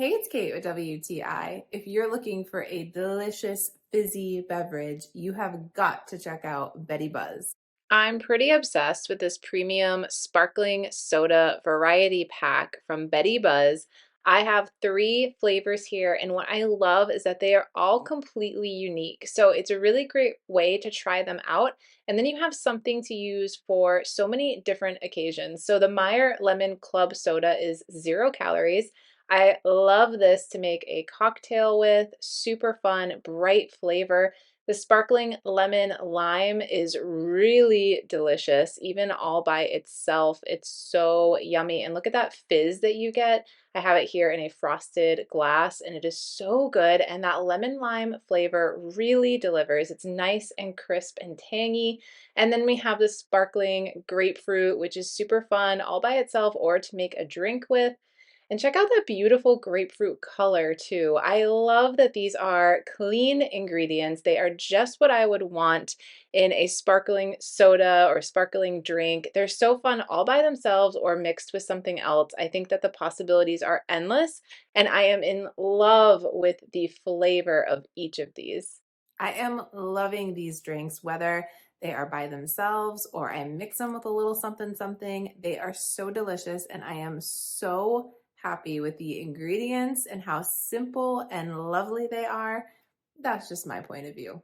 Hey, it's Kate with WTI. If you're looking for a delicious fizzy beverage, you have got to check out Betty Buzz. I'm pretty obsessed with this premium sparkling soda variety pack from Betty Buzz. I have three flavors here, and what I love is that they are all completely unique. So it's a really great way to try them out. And then you have something to use for so many different occasions. So the Meyer Lemon Club Soda is 0 calories. I love this to make a cocktail with, super fun, bright flavor. The sparkling lemon lime is really delicious, even all by itself. It's so yummy. And look at that fizz that you get. I have it here in a frosted glass, and it is so good. And that lemon lime flavor really delivers. It's nice and crisp and tangy. And then we have the sparkling grapefruit, which is super fun all by itself or to make a drink with. And check out that beautiful grapefruit color too. I love that these are clean ingredients. They are just what I would want in a sparkling soda or sparkling drink. They're so fun all by themselves or mixed with something else. I think that the possibilities are endless, and I am in love with the flavor of each of these. I am loving these drinks, whether they are by themselves or I mix them with a little something something. They are so delicious, and I am so happy with the ingredients and how simple and lovely they are. That's just my point of view.